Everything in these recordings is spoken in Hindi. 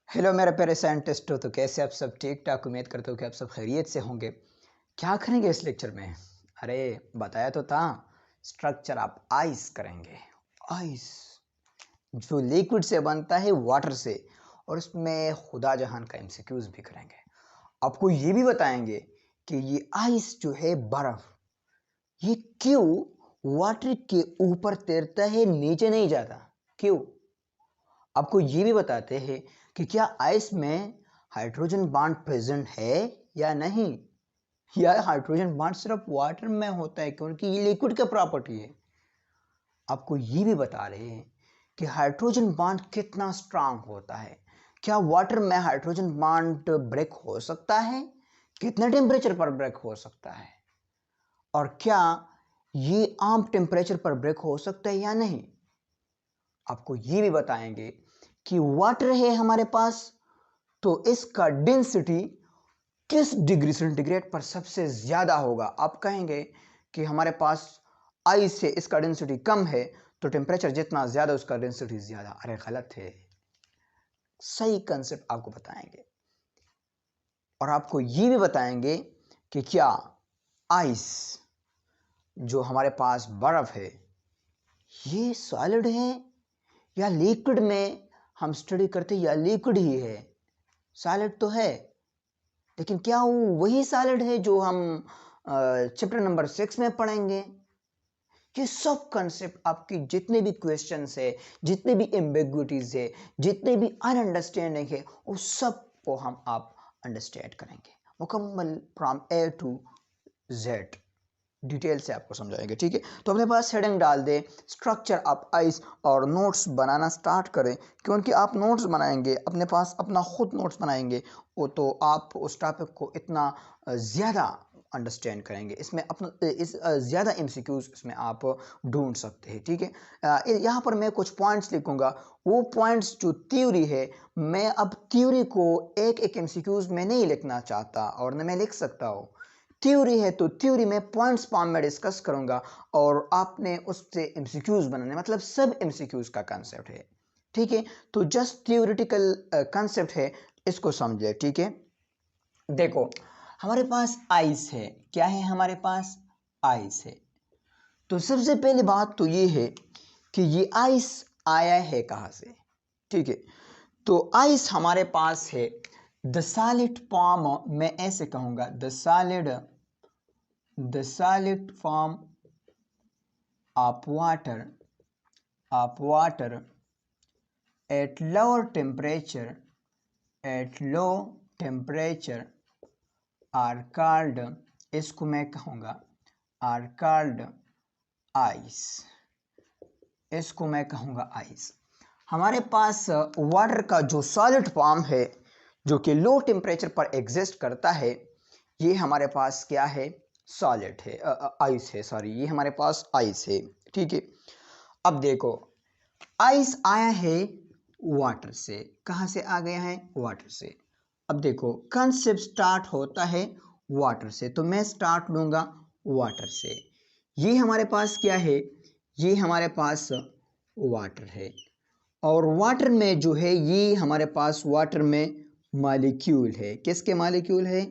हेलो मेरे प्यारे साइंटिस्ट हो। तो कैसे आप सब ठीक ठाक। उम्मीद करता हूँ कि आप सब खैरियत से होंगे। क्या करेंगे इस लेक्चर में? अरे बताया तो था, स्ट्रक्चर आप आइस करेंगे। आइस जो लिक्विड से बनता है, वाटर से, और उसमें खुदा जहान का एमसीक्यूज भी करेंगे। आपको ये भी बताएंगे कि ये आइस जो है, बर्फ, ये क्यों वाटर के ऊपर तैरता है, नीचे नहीं जाता, क्यों? आपको ये भी बताते हैं कि क्या आइस में हाइड्रोजन बॉन्ड प्रेजेंट है या नहीं, या हाइड्रोजन बॉन्ड सिर्फ वाटर में होता है क्योंकि ये लिक्विड का प्रॉपर्टी है। आपको ये भी बता रहे हैं कि हाइड्रोजन बॉन्ड कितना स्ट्रांग होता है। क्या वाटर में हाइड्रोजन बॉन्ड ब्रेक हो सकता है? कितने टेम्परेचर पर ब्रेक हो सकता है? और क्या ये आम टेम्परेचर पर ब्रेक हो सकता है या नहीं? आपको ये भी बताएंगे कि वाटर है हमारे पास, तो इसका डेंसिटी किस डिग्री सेंटीग्रेड पर सबसे ज्यादा होगा। आप कहेंगे कि हमारे पास आइस से इसका डेंसिटी कम है, तो टेम्परेचर जितना ज्यादा उसका डेंसिटी ज्यादा। अरे गलत है, सही कंसेप्ट आपको बताएंगे। और आपको ये भी बताएंगे कि क्या आइस जो हमारे पास बर्फ है, ये सॉलिड है या लिक्विड में हम स्टडी करते या लिक्विड ही है। सॉलिड तो है, लेकिन क्या वो वही सॉलिड है जो हम चैप्टर नंबर 6 में पढ़ेंगे? ये सब कंसेप्ट आपकी जितने भी क्वेश्चंस है, जितने भी एम्बिग्विटीज है, जितने भी अनअंडरस्टैंडिंग है, उस सब को हम आप अंडरस्टैंड करेंगे मुकम्मल from A to Z. Detail से आपको समझाएंगे, ठीक है? तो अपने पास हेडिंग डाल दे, स्ट्रक्चर ऑफ आइस, और नोट्स बनाना स्टार्ट करें। क्योंकि आप नोट्स बनाएंगे, अपने पास अपना खुद नोट्स बनाएंगे, वो तो आप उस टॉपिक को इतना ज़्यादा अंडरस्टैंड करेंगे। इसमें अपना इस ज़्यादा एमसीक्यूज इसमें आप ढूंढ सकते हैं, ठीक है? यहाँ पर मैं कुछ पॉइंट्स लिखूंगा। वो पॉइंट्स जो थ्योरी है, मैं अब थ्योरी को एक एक एमसीक्यूज में नहीं लिखना चाहता, और न मैं लिख सकता हूँ। थ्योरी है तो थ्योरी में पॉइंट्स फॉर्म में डिस्कस करूंगा, और आपने उससे एमसीक्यूज बनाने, मतलब सब एमसीक्यूज का कंसेप्ट है, ठीक है? तो जस्ट थियोरेटिकल कंसेप्ट है, इसको समझे, ठीक है? देखो, हमारे पास आइस है। क्या है हमारे पास? आइस है। तो सबसे पहली बात तो ये है कि ये आइस आया है कहाँ से, ठीक है? तो आइस हमारे पास है द सॉलिड फॉर्म, मैं ऐसे कहूंगा, the solid form of water at low temperature are called, इसको मैं कहूँगा are called ice, इसको मैं कहूँगा आइस। हमारे पास वाटर का जो सॉलिड फॉर्म है, जो कि लो टेम्परेचर पर एग्जिस्ट करता है, ये हमारे पास क्या है? सॉलिड है, आइस है, सॉरी, ये हमारे पास आइस है, ठीक है? अब देखो, आइस आया है वाटर से। कहाँ से आ गया है? वाटर से। अब देखो, कंसेप्ट स्टार्ट होता है वाटर से, तो मैं स्टार्ट लूंगा वाटर से। ये हमारे पास क्या है? ये हमारे पास वाटर है, और वाटर में जो है, ये हमारे पास वाटर में मॉलिक्यूल है। किसके मॉलिक्यूल है?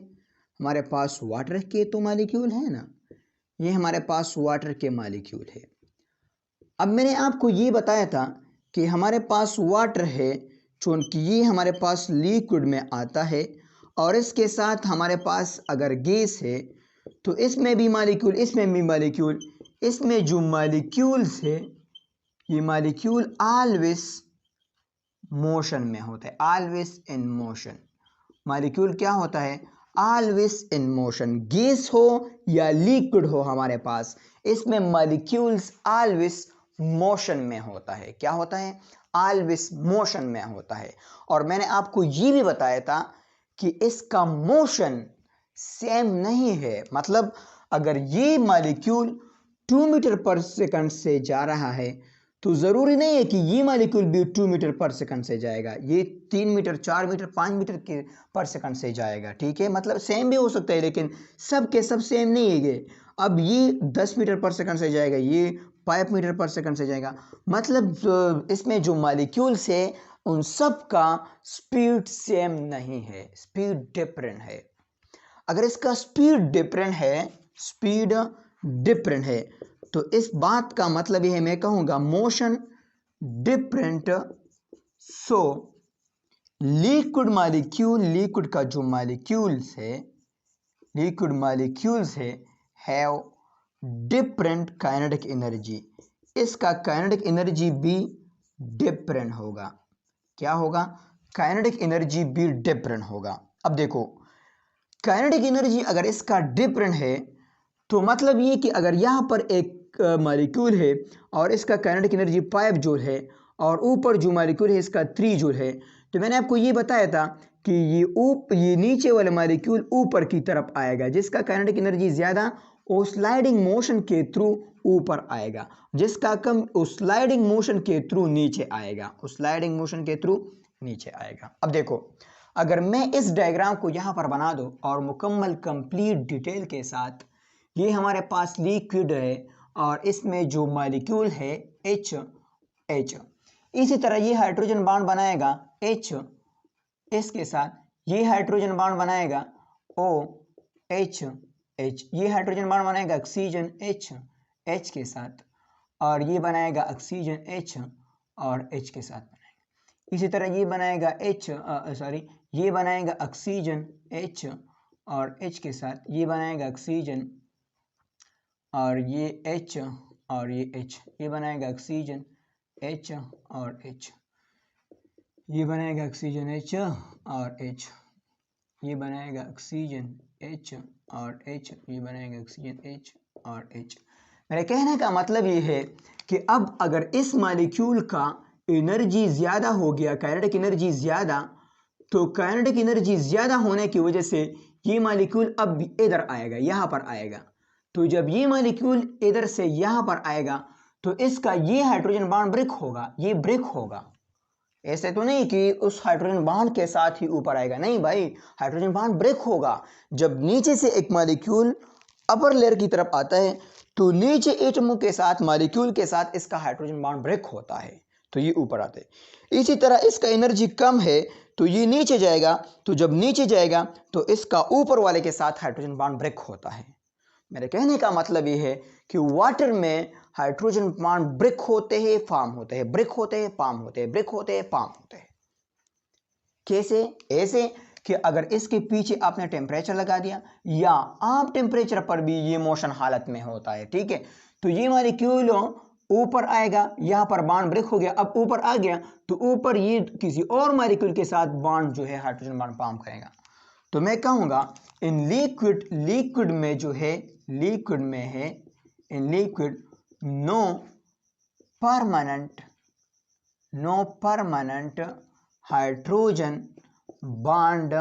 हमारे पास वाटर के तो मॉलिक्यूल है ना, ये हमारे पास वाटर के मॉलिक्यूल है। अब मैंने आपको ये बताया था कि हमारे पास वाटर है, चूंकि ये हमारे पास लिक्विड में आता है, और इसके साथ हमारे पास अगर गैस है, तो इसमें भी मॉलिक्यूल, इसमें भी मॉलिक्यूल। इसमें जो मॉलिक्यूल्स है, ये मॉलिक्यूल ऑलवेज मोशन में होता है, ऑलवेज इन मोशन। मॉलिक्यूल क्या होता है? Always in motion. गैस हो या लिक्विड हो हमारे पास, इसमें मॉलिक्यूल्स ऑलवेज मोशन में होता है। क्या होता है? ऑलवेज मोशन में होता है। और मैंने आपको ये भी बताया था कि इसका मोशन सेम नहीं है। मतलब अगर ये मॉलिक्यूल 2 मीटर पर सेकंड से जा रहा है, तो ज़रूरी नहीं है कि ये मॉलिक्यूल भी 2 मीटर पर सेकंड से जाएगा। ये 3 मीटर, 4 मीटर, 5 मीटर के पर सेकंड से जाएगा, ठीक है? मतलब सेम भी हो सकता है, लेकिन सब के सब सेम नहीं है ये। अब ये 10 मीटर पर सेकंड से जाएगा, ये 5 मीटर पर सेकंड से जाएगा। मतलब इसमें जो मॉलिक्यूल्स है, उन सब का स्पीड सेम नहीं है, स्पीड डिफरेंट है। अगर इसका स्पीड डिफरेंट है तो इस बात का मतलब यह है, मैं कहूँगा मोशन डिफरेंट, सो लिक्विड का जो मॉलिक्यूल्स है हैव डिफरेंट काइनेटिक एनर्जी, इसका काइनेटिक एनर्जी भी डिफरेंट होगा। क्या होगा? काइनेटिक एनर्जी भी डिफरेंट होगा। अब देखो, काइनेटिक एनर्जी अगर इसका डिफरेंट है तो मतलब ये कि अगर यहाँ पर एक मॉलिक्यूल है और इसका काइनेटिक एनर्जी 5 जूल है और ऊपर जो मॉलिक्यूल है इसका 3 जूल है, तो मैंने आपको ये बताया था कि ये नीचे वाला मॉलिक्यूल ऊपर की तरफ आएगा, जिसका काइनेटिक एनर्जी ज़्यादा वो स्लाइडिंग मोशन के थ्रू ऊपर आएगा, जिसका कम उस स्लाइडिंग मोशन के थ्रू नीचे आएगा, अब देखो, अगर मैं इस डायग्राम को यहाँ पर बना दूँ और मुकम्मल कंप्लीट डिटेल के साथ, ये हमारे पास लिक्विड है और इसमें जो मॉलिक्यूल है H, इसी तरह ये हाइड्रोजन बॉन्ड बनाएगा H इसके साथ, ये हाइड्रोजन बॉन्ड बनाएगा OH, ये हाइड्रोजन बॉन्ड बनाएगा ऑक्सीजन H के साथ, और ये बनाएगा ऑक्सीजन H और H के साथ बनाएगा। इसी तरह ये बनाएगा ये बनाएगा ऑक्सीजन H और H के साथ, ये बनाएगा ऑक्सीजन और ये H और ये H, ये बनाएगा ऑक्सीजन H और H, ये बनाएगा ऑक्सीजन H और H, ये बनाएगा ऑक्सीजन H और H, ये बनाएगा ऑक्सीजन H और H। मेरे कहने का मतलब ये है कि अब अगर इस मॉलिक्यूल का एनर्जी ज़्यादा हो गया, काइनेटिक एनर्जी ज़्यादा, तो काइनेटिक एनर्जी ज़्यादा होने की वजह से ये मॉलिक्यूल अब इधर आएगा, यहाँ पर आएगा। तो जब ये मॉलिक्यूल इधर से यहाँ पर आएगा तो इसका ये हाइड्रोजन बॉन्ड ब्रेक होगा, ये ब्रेक होगा। ऐसे तो नहीं कि उस हाइड्रोजन बॉन्ड के साथ ही ऊपर आएगा, नहीं भाई, हाइड्रोजन बॉन्ड ब्रेक होगा। जब नीचे से एक मॉलिक्यूल अपर लेयर की तरफ आता है तो नीचे एटमों के साथ, मॉलिक्यूल के साथ इसका हाइड्रोजन बॉन्ड ब्रेक होता है, तो ये ऊपर आते हैं। इसी तरह इसका एनर्जी कम है तो ये नीचे जाएगा, तो जब नीचे जाएगा तो इसका ऊपर वाले के साथ हाइड्रोजन बॉन्ड ब्रेक होता है। मेरे कहने का मतलब ये है कि वाटर में हाइड्रोजन बॉन्ड ब्रेक होते हैं, फॉर्म होते हैं, ब्रेक होते हैं, फॉर्म होते हैं, ब्रेक होते हैं, फॉर्म होते हैं। कैसे? ऐसे कि अगर इसके पीछे आपने टेम्परेचर लगा दिया या आप टेम्परेचर पर भी ये मोशन हालत में होता है, ठीक है, तो ये मॉलिक्यूल ऊपर आएगा, यहाँ पर बॉन्ड ब्रेक हो गया, अब ऊपर आ गया तो ऊपर ये किसी और मॉलिक्यूल के साथ बॉन्ड जो है हाइड्रोजन बॉन्ड फॉर्म करेगा। तो मैं कहूँगा इन लिक्विड में जो है, लिक्विड में है, in liquid no permanent hydrogen bond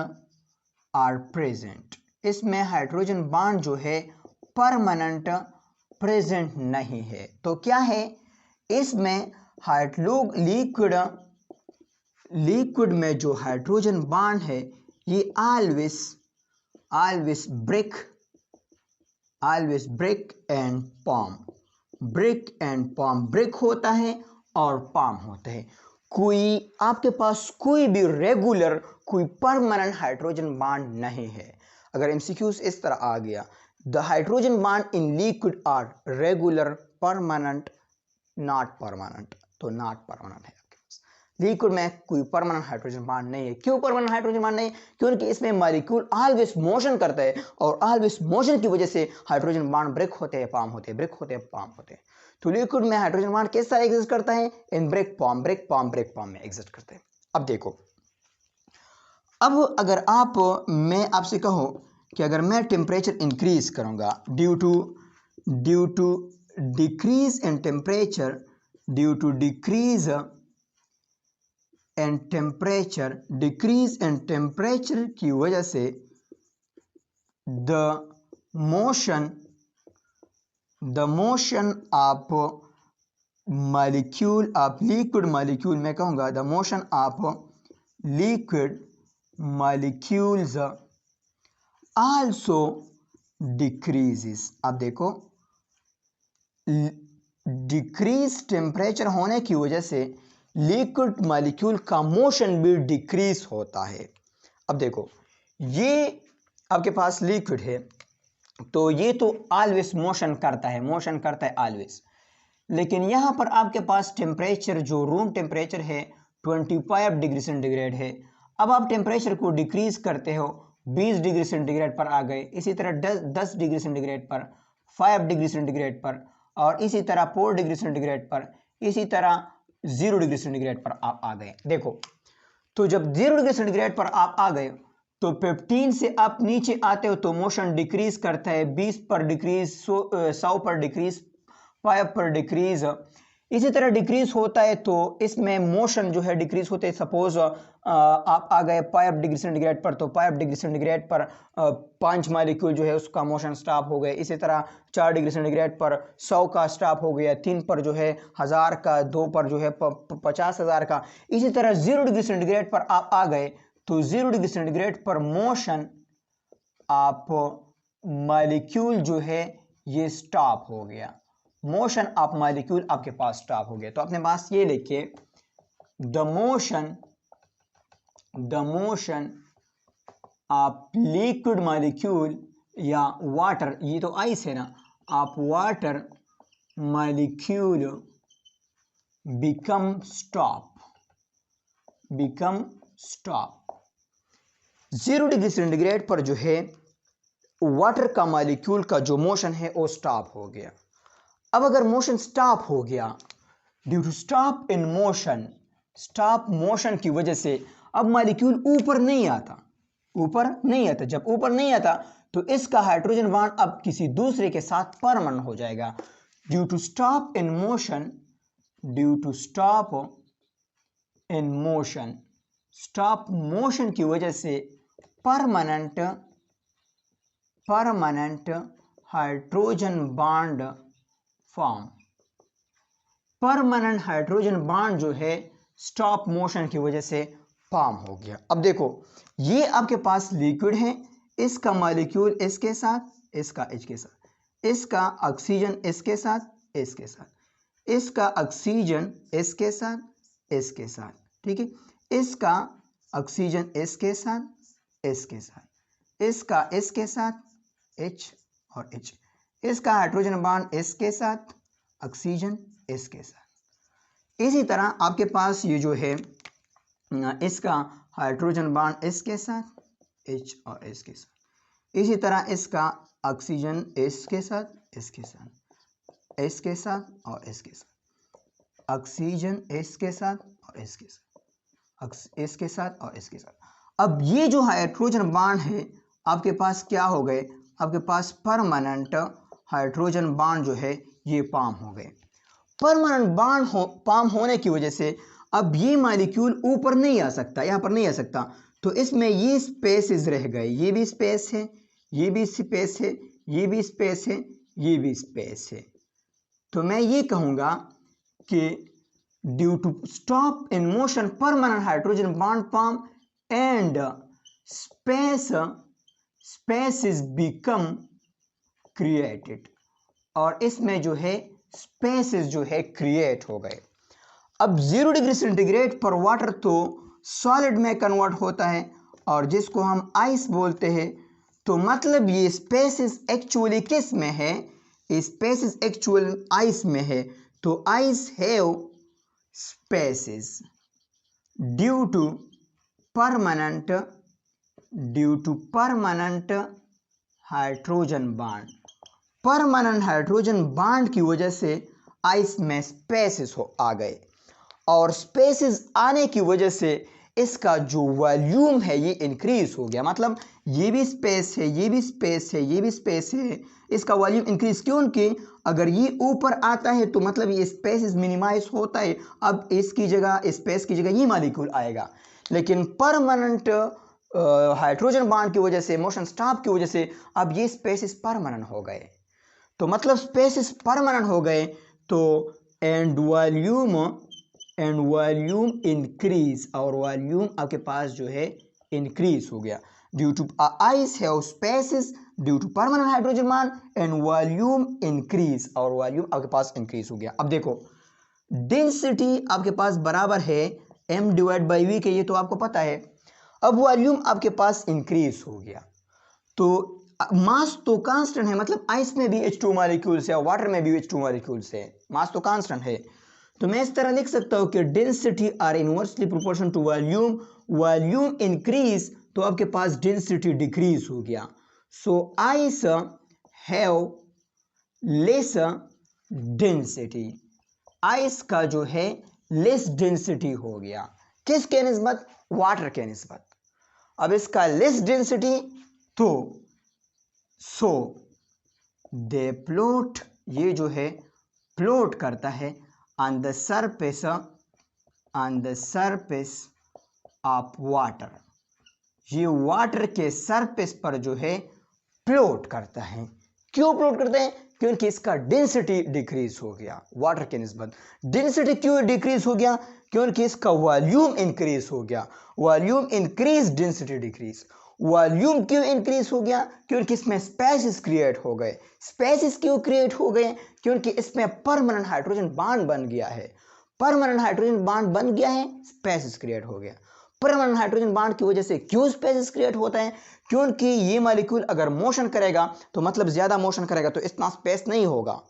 are present. इसमें हाइड्रोजन बॉन्ड जो है परमानेंट प्रेजेंट नहीं है। तो क्या है इसमें? लिक्विड में जो हाइड्रोजन बॉन्ड है ये always break and form, break होता है और फॉर्म होता है। कोई आपके पास कोई भी रेगुलर, कोई परमानेंट हाइड्रोजन बॉन्ड नहीं है। अगर एमसीक्यूज इस तरह आ गया, the hydrogen bond in liquid are regular, permanent, not permanent, तो नॉट परमानेंट है आपके पास। लिक्विड में कोई परमानेंट हाइड्रोजन बॉन्ड नहीं है। क्यों परमानेंट हाइड्रोजन बॉन्ड नहीं? क्योंकि इसमें मॉलिक्यूल ऑलवेज मोशन करता है और ऑलवेज मोशन की वजह से हाइड्रोजन बॉन्ड ब्रेक होते हैं, फॉर्म होते हैं, ब्रेक होते हैं, फॉर्म होते हैं। तो लिक्विड में हाइड्रोजन बॉन्ड किस तरह एग्जिस्ट करता है? इन ब्रेक फॉर्म में एग्जिस्ट करते हैं। अब देखो, अब अगर मैं आपसे कहूं कि अगर मैं टेम्परेचर इंक्रीज करूंगा due to decrease in temperature, decrease in temperature की वजह से the motion of liquid molecule, मैं कहूँगा the motion of liquid molecules also decreases. अब देखो, डिक्रीज टेम्परेचर होने की वजह से लिक्विड मॉलिक्यूल का मोशन भी डिक्रीज होता है। अब देखो, ये आपके पास लिक्विड है तो ये तो ऑलवेज मोशन करता है ऑलवेज, लेकिन यहाँ पर आपके पास टेम्परेचर जो रूम टेम्परेचर है 25 डिग्री सेंटीग्रेड है। अब आप टेम्परेचर को डिक्रीज करते हो, 20 डिग्री सेंटीग्रेड पर आ गए, इसी तरह 10 डिग्री सेंटीग्रेड पर, 5 डिग्री सेंटीग्रेड पर, और इसी तरह 4 डिग्री सेंटीग्रेड पर, इसी तरह 0 डिग्री सेंटीग्रेड पर आप आ गए। देखो, तो जब 0 डिग्री सेंटीग्रेड पर आप आ गए तो 15 से आप नीचे आते हो तो मोशन डिक्रीज करता है, 20 पर डिक्रीज, 100 पर डिक्रीज, 5 पर डिक्रीज, इसी तरह डिक्रीज होता है। तो इसमें मोशन जो है डिक्रीज होते हैं। सपोज आप आ गए 5 डिग्री सेंटीग्रेड पर, तो 5 डिग्री सेंटीग्रेड पर 5 मॉलिक्यूल जो है उसका मोशन स्टॉप हो गया। इसी तरह 4 डिग्री सेंटीग्रेड पर 100 का स्टॉप हो गया, 3 पर जो है 1000 का, 2 पर जो है 50,000 का। इसी तरह 0 डिग्री सेंटीग्रेड पर आप आ गए तो 0 डिग्री सेंटीग्रेड पर मोशन आप मॉलिक्यूल जो है ये स्टॉप हो गया, मोशन ऑफ मॉलिक्यूल आपके पास स्टॉप हो गया। तो अपने पास ये लिखिए, the motion of liquid molecule या वाटर, ये तो आइस है ना, आप water molecule become stop 0 degree centigrade पर जो है वाटर का मॉलिक्यूल का जो मोशन है वो स्टॉप हो गया। अब अगर मोशन स्टॉप हो गया, due to stop in motion, stop motion की वजह से अब मॉलिक्यूल ऊपर नहीं आता। जब ऊपर नहीं आता तो इसका हाइड्रोजन बॉन्ड अब किसी दूसरे के साथ परमानेंट हो जाएगा। Due to stop in motion, stop motion की वजह से permanent hydrogen bond form, permanent hydrogen bond जो है स्टॉप मोशन की वजह से फॉर्म हो गया। अब देखो, ये आपके पास लिक्विड है, इसका मॉलिक्यूल इसके साथ, इसका H के साथ, इसका ऑक्सीजन इसके साथ, इसके साथ, इसका ऑक्सीजन इसके साथ, इसके साथ, ठीक है, इसका ऑक्सीजन इसके साथ, इसके साथ, इसका इसके साथ H और H, इसका हाइड्रोजन बॉन्ड इसके साथ, ऑक्सीजन इसके साथ। इसी तरह आपके पास ये जो है इसका हाइड्रोजन बॉन्ड इसके साथ, H और S के साथ, इसी तरह इसका ऑक्सीजन इसके साथ, इसके साथ, इसके साथ और इसके साथ, ऑक्सीजन इसके साथ और इसके साथ, इसके साथ और इसके साथ। अब ये जो हाइड्रोजन बॉन्ड है आपके पास क्या हो गए, आपके पास परमानेंट हाइड्रोजन बॉन्ड जो है ये फॉर्म हो गए। परमानेंट बॉन्ड फॉर्म होने की वजह से अब ये मॉलिक्यूल ऊपर नहीं आ सकता, यहाँ पर नहीं आ सकता, तो इसमें ये स्पेसेस रह गए, ये भी स्पेस है, ये भी स्पेस है, ये भी स्पेस है, ये भी स्पेस है। तो मैं ये कहूँगा कि due to stop in motion permanent hydrogen bond form and spaces become created, और इसमें जो है स्पेसेस जो है क्रिएट हो गए। अब 0 डिग्री सेंटीग्रेड पर वाटर तो सॉलिड में कन्वर्ट होता है और जिसको हम आइस बोलते हैं, तो मतलब ये स्पेसेस एक्चुअली किस में है, स्पेसेस एक्चुअल आइस में है। तो ice have spaces due to permanent hydrogen bond, permanent hydrogen bond की वजह से आइस में स्पेसेस आ गए, और स्पेसेस आने की वजह से इसका जो वॉल्यूम है ये इंक्रीज हो गया। मतलब ये भी स्पेस है, ये भी स्पेस है, ये भी स्पेस है, इसका वॉल्यूम इंक्रीज क्योंकि अगर ये ऊपर आता है तो मतलब ये स्पेस मिनिमाइज होता है, अब इसकी जगह, स्पेस की जगह ये मॉलिक्यूल आएगा। लेकिन परमानेंट हाइड्रोजन बॉन्ड की वजह से, मोशन स्टॉप की वजह से अब ये स्पेसेस परमानेंट हो गए। तो मतलब स्पेसेस परमानेंट हो गए तो एंड वॉल्यूम इंक्रीज, और वॉल्यूम आपके पास जो है इंक्रीज हो गया। Due to ice have spaces due to permanent hydrogen bond and volume increase, और वॉल्यूम आपके पास इंक्रीज हो गया। अब देखो, डेंसिटी आपके पास बराबर है m डिवाइड बाई v के, ये तो आपको पता है। अब वॉल्यूम आपके पास इंक्रीज हो गया, तो मास तो कांस्टेंट है, मतलब आइस में भी H2 मॉलिक्यूल्स है और वाटर में भी H2 मॉलिक्यूल्स है, मास तो कांस्टेंट है। तो मैं इस तरह लिख सकता हूं कि density are inversely proportional to volume, volume increase तो आपके पास डेंसिटी डिक्रीज हो गया। So ice have less density, ice का जो है लेस डेंसिटी हो गया, किसके निस्बत? वाटर के निस्बत। अब इसका लेस डेंसिटी तो सो दे प्लॉट, ये जो है प्लॉट करता है on the surface of water, ये वाटर के सरफेस पर जो है प्लॉट करता है। क्यों प्लॉट करते हैं? क्योंकि इसका डेंसिटी डिक्रीज हो गया वाटर के निस्बत। डेंसिटी क्यों डिक्रीज हो गया? क्योंकि इसका वॉल्यूम इंक्रीज हो गया, volume increase density decrease. Volume क्यों इंक्रीज हो गया? क्योंकि इसमें स्पेसिस क्रिएट हो गए। स्पेसिस क्यों क्रिएट हो गए? क्योंकि इसमें परमानेंट हाइड्रोजन बॉन्ड बन गया है। परमानेंट हाइड्रोजन बॉन्ड बन गया है, स्पेसिस क्रिएट हो गया। परमानेंट हाइड्रोजन बॉन्ड की वजह से क्यों स्पेसिस क्रिएट होता है? क्योंकि ये मॉलिक्यूल अगर मोशन करेगा तो मतलब ज्यादा मोशन करेगा तो इतना स्पेस नहीं होगा।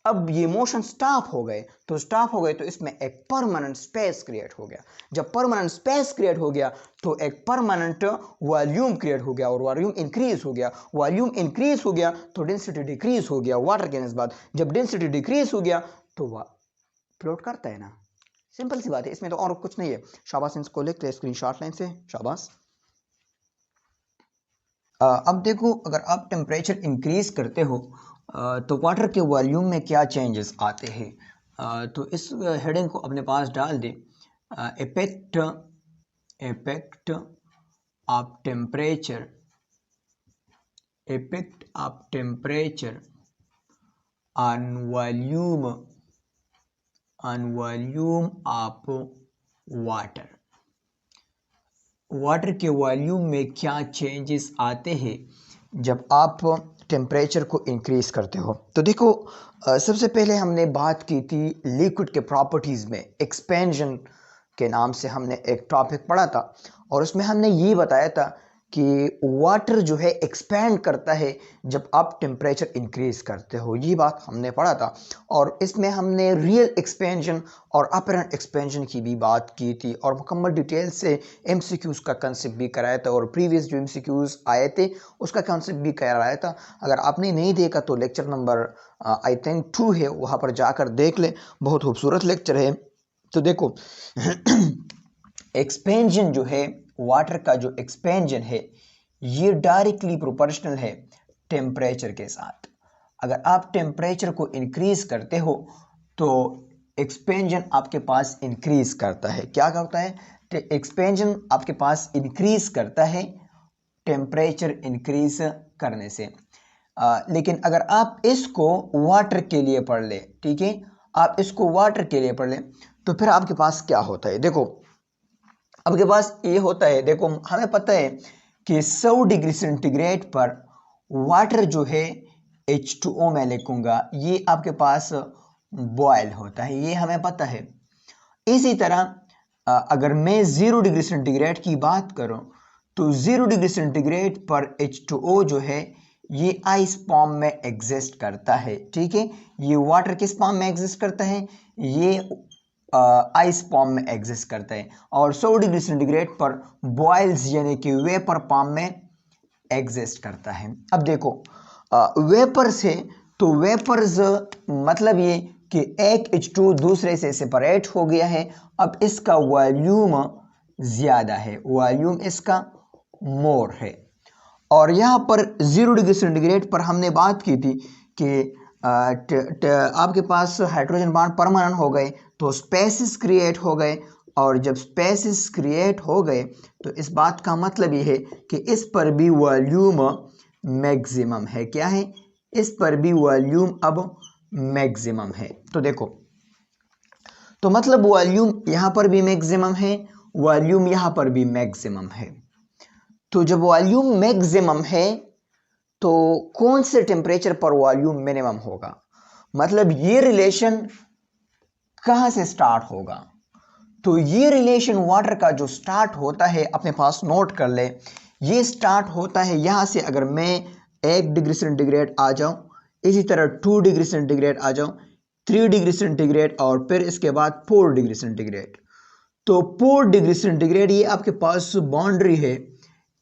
अब ये मोशन स्टॉप हो गए, तो स्टॉप हो गए तो इसमें एक परमानेंट स्पेस क्रिएट हो गया। जब परमानेंट स्पेस क्रिएट हो गया तो एक परमानेंट वॉल्यूम क्रिएट हो गया और वॉल्यूम इंक्रीज हो गया। वॉल्यूम इंक्रीज हो गया तो डेंसिटी डिक्रीज हो गया वाटर के निस्बत। जब डेंसिटी डिक्रीज हो गया तो वह फ्लोट करता है ना, सिंपल सी बात है, इसमें तो और कुछ नहीं है। शाबाश, इसको लिखते हैं स्क्रीनशॉट लाइन से, शाबाश। अब देखो, अगर आप टेम्परेचर इंक्रीज करते हो तो वाटर के वॉल्यूम में क्या चेंजेस आते हैं। तो इस हेडिंग को अपने पास डाल दे, effect of temperature, effect of temperature on volume of water. Water के वॉल्यूम में क्या चेंजेस आते हैं जब आप टेम्परेचर को इंक्रीज करते हो। तो देखो, सबसे पहले हमने बात की थी लिक्विड के प्रॉपर्टीज़ में, एक्सपेंशन के नाम से हमने एक टॉपिक पढ़ा था और उसमें हमने ये बताया था कि वाटर जो है एक्सपैंड करता है जब आप टेम्परेचर इंक्रीज करते हो, ये बात हमने पढ़ा था। और इसमें हमने रियल एक्सपेंशन और अपरेंट एक्सपेंशन की भी बात की थी और मुकम्मल डिटेल से एमसीक्यूज़ का कंसेप्ट भी कराया था और प्रीवियस जो एमसीक्यूज़ आए थे उसका कंसेप्ट भी कराया था। अगर आपने नहीं देखा तो लेक्चर नंबर आई थिंक 2 है, वहाँ पर जाकर देख लें, बहुत खूबसूरत लेक्चर है। तो देखो एक्सपेंशन जो है, वाटर का जो एक्सपेंशन है ये डायरेक्टली प्रोपोर्शनल है टेम्परेचर के साथ। अगर आप टेम्परेचर को इंक्रीज करते हो तो एक्सपेंशन आपके पास इंक्रीज करता है। क्या करता है? एक्सपेंशन आपके पास इंक्रीज करता है टेम्परेचर इंक्रीज करने से। लेकिन अगर आप इसको वाटर के लिए पढ़ ले, ठीक है, आप इसको वाटर के लिए पढ़ ले तो फिर आपके पास क्या होता है? देखो आपके पास ये होता है, देखो हमें पता है कि 100 डिग्री सेंटीग्रेड पर वाटर जो है H2O मैं लिखूंगा, ये आपके पास बॉयल होता है, ये हमें पता है। इसी तरह अगर मैं 0 डिग्री सेंटीग्रेड की बात करूं तो 0 डिग्री सेंटीग्रेड पर H2O जो है ये आइस फॉर्म में एग्जिस्ट करता है, ठीक है। ये वाटर किस फॉर्म में एग्जिस्ट करता है? ये आइस फॉर्म में एग्जिस्ट करता है। और 100 डिग्री सेंटीग्रेड पर बॉयल्स यानी कि वेपर फॉर्म में एग्जिस्ट करता है। अब देखो वेपर से, तो वेपर्स मतलब ये कि एक H2 दूसरे से सेपरेट हो गया है, अब इसका वॉल्यूम ज्यादा है, वॉल्यूम इसका मोर है। और यहाँ पर 0 डिग्री सेंटीग्रेड पर हमने बात की थी कि आपके पास हाइड्रोजन बॉन्ड परमानेंट हो गए तो स्पेसिस क्रिएट हो गए, और जब स्पेसिस क्रिएट हो गए तो इस बात का मतलब ये है कि इस पर भी वॉल्यूम मैक्सिमम है। क्या है? इस पर भी वॉल्यूम अब मैक्सिमम है। तो देखो, तो मतलब वॉल्यूम यहाँ पर भी मैक्सिमम है, वॉल्यूम यहाँ पर भी मैक्सिमम है। तो जब वॉल्यूम मैक्सिमम है तो कौन से टेम्परेचर पर वॉल्यूम मिनिमम होगा? मतलब ये रिलेशन कहाँ से स्टार्ट होगा? तो ये रिलेशन वाटर का जो स्टार्ट होता है अपने पास नोट कर ले। ये स्टार्ट होता है यहाँ से। अगर मैं 1 डिग्री सेंटीग्रेड आ जाऊँ, इसी तरह 2 डिग्री सेंटीग्रेड आ जाऊँ, 3 डिग्री सेंटीग्रेड और फिर इसके बाद 4 डिग्री सेंटीग्रेड। तो 4 डिग्री सेंटीग्रेड ये आपके पास बाउंड्री है।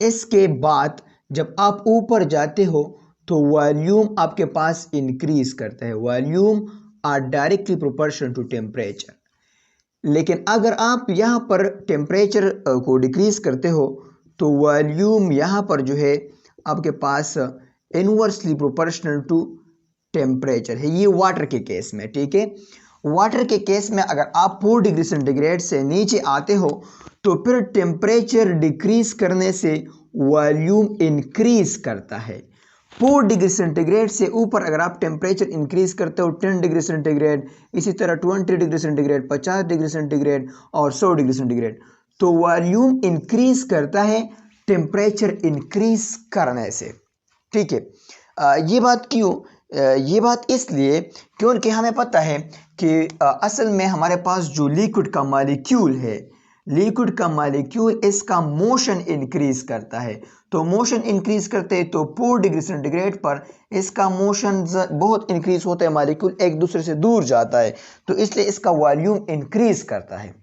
इसके बाद जब आप ऊपर जाते हो तो वॉल्यूम आपके पास इंक्रीज करता है। Volume are directly proportional to temperature. लेकिन अगर आप यहाँ पर टेम्परेचर को डिक्रीज करते हो तो वॉल्यूम यहाँ पर जो है आपके पास इनवर्सली प्रोपोर्शनल टू टेम्परेचर है। ये वाटर के केस में, ठीक है। वाटर के केस में अगर आप 4 डिग्री सेंटीग्रेड से नीचे आते हो तो फिर टेम्परेचर डिक्रीज करने से वॉल्यूम इंक्रीज करता है। 4 डिग्री सेंटीग्रेड से ऊपर अगर आप टेम्परेचर इंक्रीज करते हो 10 डिग्री सेंटीग्रेड, इसी तरह 20 डिग्री सेंटीग्रेड, 50 डिग्री सेंटीग्रेड और 100 डिग्री सेंटीग्रेड, तो वॉल्यूम इंक्रीज करता है टेम्परेचर इंक्रीज करने से, ठीक है। ये बात क्यों? ये बात इसलिए क्योंकि हमें पता है कि असल में हमारे पास जो लिक्विड का मॉलिक्यूल है, लिक्विड का मॉलिक्यूल इसका मोशन इंक्रीज करता है। तो मोशन इंक्रीज करते हैं तो 4 डिग्री सेंटीग्रेड पर इसका मोशन बहुत इंक्रीज होता है, मॉलिक्यूल एक दूसरे से दूर जाता है, तो इसलिए इसका वॉल्यूम इंक्रीज करता है।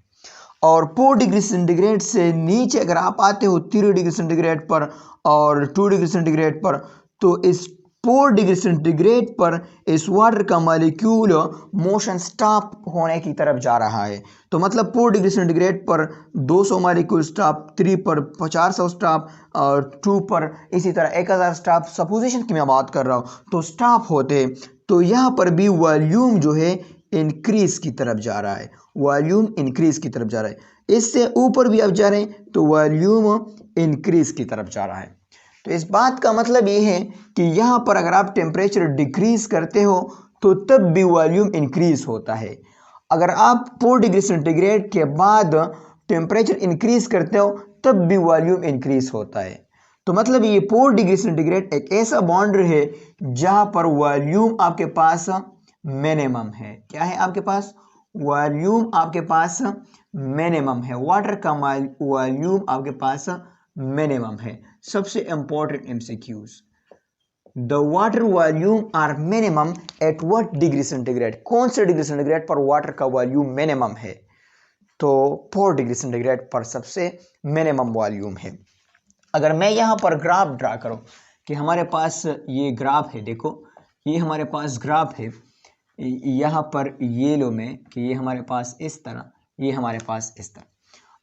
और 4 डिग्री सेंटीग्रेड से नीचे अगर आप आते हो 3 डिग्री सेंटीग्रेड पर और 2 डिग्री सेंटीग्रेड पर, तो इस 4 डिग्री सेंटीग्रेड पर इस वाटर का मॉलिक्यूल मोशन स्टॉप होने की तरफ जा रहा है। तो मतलब 4 डिग्री सेंटीग्रेड पर 200 मॉलिक्यूल स्टॉप, 3 पर 400 स्टॉप और 2 पर इसी तरह 1000 स्टॉप, सपोजिशन की मैं बात कर रहा हूँ, तो स्टॉप होते। तो यहाँ पर भी वॉल्यूम जो है इंक्रीज की तरफ जा रहा है, वॉल्यूम इंक्रीज की तरफ जा रहा है। इससे ऊपर भी आप जा रहे हैं तो वॉल्यूम इंक्रीज की तरफ जा रहा है। तो इस बात का मतलब ये है कि यहाँ पर अगर आप टेम्परेचर डिक्रीज करते हो तो तब भी वॉल्यूम इंक्रीज होता है। अगर आप 4 डिग्री सेंटीग्रेड के बाद टेम्परेचर इंक्रीज करते हो तब भी वॉल्यूम इंक्रीज होता है। तो मतलब ये 4 डिग्री सेंटीग्रेड एक ऐसा बाउंड्री है जहाँ पर वॉल्यूम आपके पास मिनिमम है। क्या है आपके पास? वॉल्यूम आपके पास मिनिमम है। वाटर का वॉल्यूम आपके पास मिनिमम है। सबसे important MCQs, the water volume are minimum at what degree centigrade? कौन से डिग्री सेंटीग्रेड पर वाटर का वॉल्यूम मिनिमम है? तो 4 डिग्री सेंटीग्रेड पर सबसे मिनिमम वॉल्यूम है। अगर मैं यहाँ पर ग्राफ ड्रा करूँ कि हमारे पास ये ग्राफ है, देखो ये हमारे पास ग्राफ है यहाँ पर येलो में कि ये हमारे पास इस तरह, ये हमारे पास इस तरह।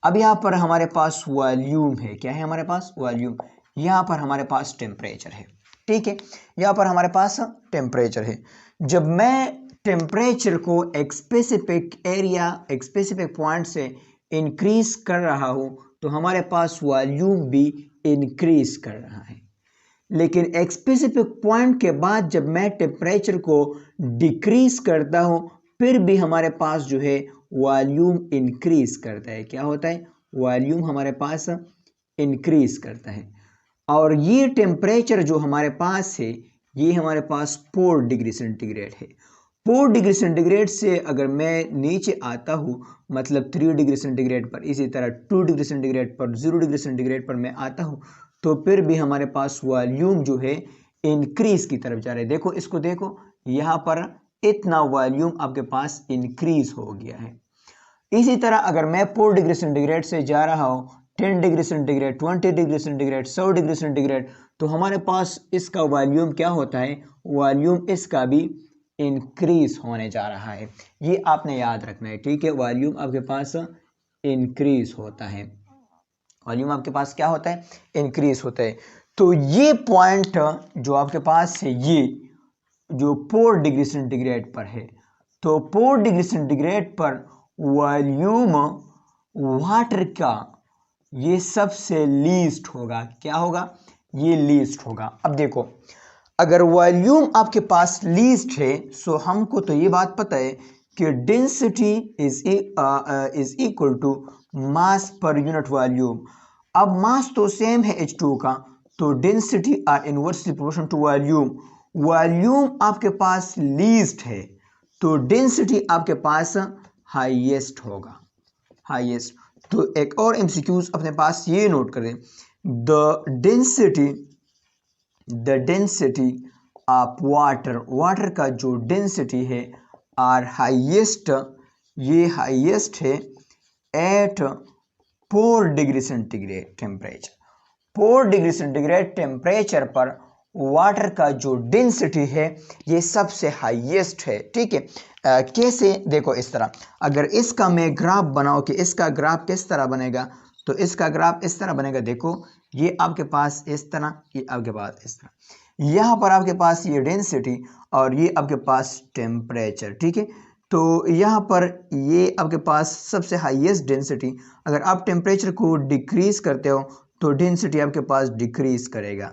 अब यहाँ पर हमारे पास वॉल्यूम है। क्या है हमारे पास? वॉल्यूम। यहाँ पर हमारे पास टेम्परेचर है, ठीक है। यहाँ पर हमारे पास टेम्परेचर है। जब मैं टेम्परेचर को एक स्पेसिफिक एरिया, एक स्पेसिफिक पॉइंट से इंक्रीज कर रहा हूँ तो हमारे पास वॉल्यूम भी इंक्रीज कर रहा है। लेकिन एक स्पेसिफिक पॉइंट के बाद जब मैं टेम्परेचर को डिक्रीज करता हूँ फिर भी हमारे पास जो है वॉल्यूम इंक्रीज करता है। क्या होता है? वॉल्यूम हमारे पास इंक्रीज करता है। और ये टेम्परेचर जो हमारे पास है ये हमारे पास 4 डिग्री सेंटीग्रेड है। 4 डिग्री सेंटीग्रेड से अगर मैं नीचे आता हूँ, मतलब 3 डिग्री सेंटीग्रेड पर, इसी तरह 2 डिग्री सेंटीग्रेड पर, 0 डिग्री सेंटीग्रेड पर मैं आता हूँ तो फिर भी हमारे पास वॉल्यूम जो है इंक्रीज की तरफ जा रहा है। देखो इसको, देखो यहाँ पर इतना वॉल्यूम आपके पास इंक्रीज हो गया है। इसी तरह अगर मैं 4 डिग्री सेंटीग्रेड से जा रहा हूँ 10 degree centigrade, 20 degree centigrade, 100 degree centigrade, तो हमारे पास इसका वॉल्यूम क्या होता है? वॉल्यूम इसका भी इंक्रीज होने जा रहा है। ये आपने याद रखना है, ठीक है। वॉल्यूम आपके पास इंक्रीज होता है। वॉल्यूम आपके पास क्या होता है? इंक्रीज होता है। तो ये पॉइंट जो आपके पास है, ये जो 4 डिग्री सेंटीग्रेड पर है, तो 4 डिग्री सेंटीग्रेड पर वॉल्यूम वाटर का ये सबसे लीस्ट होगा। क्या होगा? ये लीस्ट होगा। अब देखो अगर वॉल्यूम आपके पास लीस्ट है सो हमको तो ये बात पता है कि density is equal to mass per unit volume. अब मास तो सेम है H2 का, तो density are inversely proportional to volume. Volume आपके पास लीस्ट है तो डेंसिटी आपके पास हाईएस्ट होगा, हाईएस्ट। तो एक और एमसीक्यूज अपने पास ये नोट करें, the density of water, water का जो डेंसिटी है आर हाईएस्ट, ये हाईएस्ट है at 4 degree centigrade temperature. 4 degree centigrade temperature पर वाटर का जो डेंसिटी है ये सबसे हाईएस्ट है। ठीक है, कैसे, देखो इस तरह, अगर इसका मैं ग्राफ बनाऊं कि इसका ग्राफ किस तरह बनेगा, तो इसका ग्राफ इस तरह बनेगा। देखो ये आपके पास इस तरह, ये आपके पास इस तरह, यहाँ पर आपके पास ये डेंसिटी और ये आपके पास टेम्परेचर। ठीक है, तो यहाँ पर ये आपके पास सबसे हाईएस्ट डेंसिटी, अगर आप टेम्परेचर को डिक्रीज करते हो तो डेंसिटी आपके पास डिक्रीज करेगा।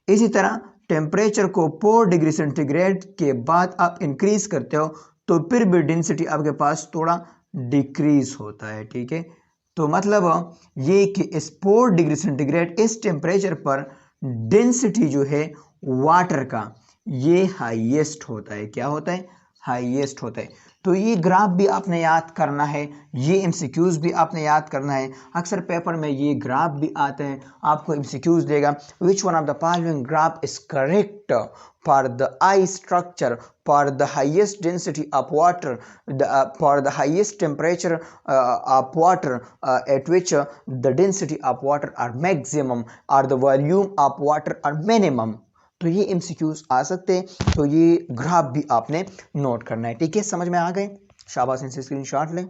इसी तरह टेम्परेचर को 4 डिग्री सेंटीग्रेड के बाद आप इंक्रीज करते हो तो फिर भी डेंसिटी आपके पास थोड़ा डिक्रीज होता है। ठीक है, तो मतलब ये कि इस 4 डिग्री सेंटीग्रेड इस टेम्परेचर पर डेंसिटी जो है वाटर का ये हाईएस्ट होता है। क्या होता है? हाईएस्ट होता है। तो ये ग्राफ भी आपने याद करना है, ये एमसीक्यूज भी आपने याद करना है। अक्सर पेपर में ये ग्राफ भी आते हैं, आपको एमसीक्यूज देगा, which one of the following graph is correct for the ice structure for the highest density of water, for the highest temperature of water at which the density of water are maximum और the volume of water are minimum. तो ये एमसीक्यूज आ सकते हैं, तो ये ग्राफ भी आपने नोट करना है। ठीक है, समझ में आ गए? शाबाश, इनसे स्क्रीनशॉट लें।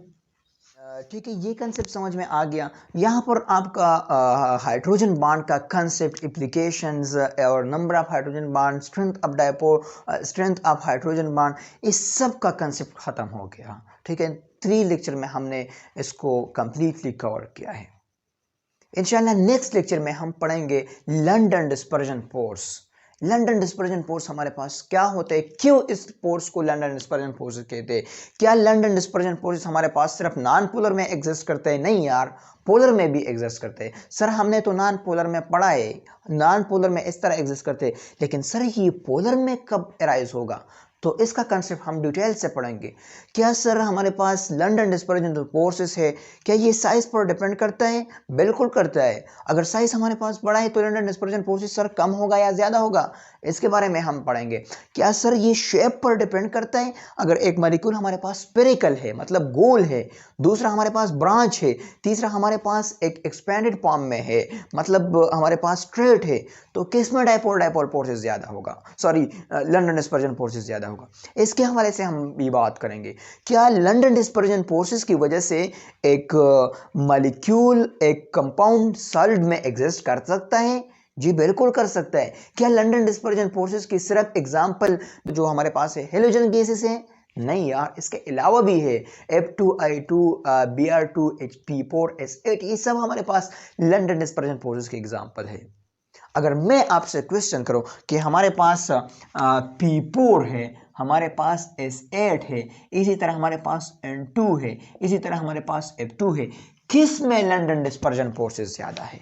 ठीक है, ये कंसेप्ट समझ में आ गया। यहाँ पर आपका हाइड्रोजन बॉन्ड का कंसेप्ट, एप्लीकेशंस और number of hydrogen bond, strength of dipole, strength of hydrogen bond, इस सब का कंसेप्ट ख़त्म हो गया। ठीक है, 3 लेक्चर में हमने इसको कंप्लीटली कवर किया है। इंशाल्लाह नेक्स्ट लेक्चर में हम पढ़ेंगे London dispersion force. London dispersion force हमारे पास क्या होता है, क्यों इस फोर्स को लंडन डिस्पर्जन फोर्स कहते हैं, क्या लंडन डिस्पर्जन फोर्स हमारे पास सिर्फ नॉन पोलर में एग्जिस्ट करते हैं? नहीं यार, पोलर में भी एग्जिस्ट करते हैं। सर हमने तो नॉन पोलर में पढ़ा है, नॉन पोलर में इस तरह एग्जिस्ट करते हैं, लेकिन सर ये पोलर में कब अराइज होगा? तो इसका कंसेप्ट हम डिटेल से पढ़ेंगे। क्या सर हमारे पास लंडन डिस्पर्जन फोर्सेस है, क्या ये साइज पर डिपेंड करता है? बिल्कुल करता है। अगर साइज हमारे पास बड़ा है तो लंडन डिस्पर्जन फोर्सेस सर कम होगा या ज्यादा होगा, इसके बारे में हम पढ़ेंगे। क्या सर ये शेप पर डिपेंड करता है? अगर एक मॉलिक्यूल हमारे पास स्फेरिकल है, मतलब गोल है, दूसरा हमारे पास ब्रांच है, तीसरा हमारे पास एक एक्सपेंडेड फॉर्म में है, मतलब हमारे पास स्ट्रेट है, तो किस में डायपोल डायपोल फोर्सेस ज्यादा होगा, सॉरी लंडन डिस्पर्जन फोर्सेस ज्यादा होगा? इसके हवाले से हम भी बात करेंगे। क्या लंडन डिस्पर्जन फोर्सेस की वजह से एक मॉलिक्यूल, एक कंपाउंड सॉलिड में एग्जिस्ट कर सकता है? जी बिल्कुल कर सकता है। क्या लंडन डिस्पर्जन फोर्सेस की सिर्फ एग्जांपल जो हमारे पास है हेलोजन गैसेस है? नहीं यार, इसके अलावा भी है, F2I2, Br2, P4S8, ये सब हमारे पास लंडन डिस्पर्जन फोर्सेस के एग्जांपल है। अगर मैं आपसे क्वेश्चन करूं कि हमारे पास P4 है, हमारे पास S8 है, इसी तरह हमारे पास N2 है, इसी तरह हमारे पास F2 है, किस में लंडन डिस्पर्जन फोर्सेस ज्यादा है?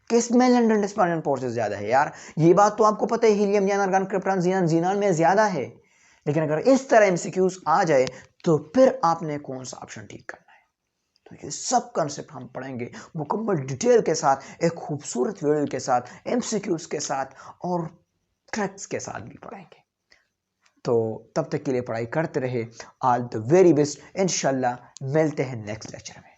किस में लंडन डिस्पर्जन फोर्सेस ज्यादा है? यार ये बात तो आपको पता है, helium, neon, argon, krypton, xenon, xenon में ज्यादा है। लेकिन अगर इस तरह एमसीक्यूज आ जाए तो फिर आपने कौन सा ऑप्शन ठीक करना है? तो ये सब कंसेप्ट हम पढ़ेंगे मुकम्मल डिटेल के साथ, एक खूबसूरत वीडियो के साथ, एमसीक्यूज के साथ और ट्रैक्स के साथ भी पढ़ेंगे। तो तब तक के लिए पढ़ाई करते रहे। All the very best. इंशाल्लाह मिलते हैं नेक्स्ट लेक्चर में।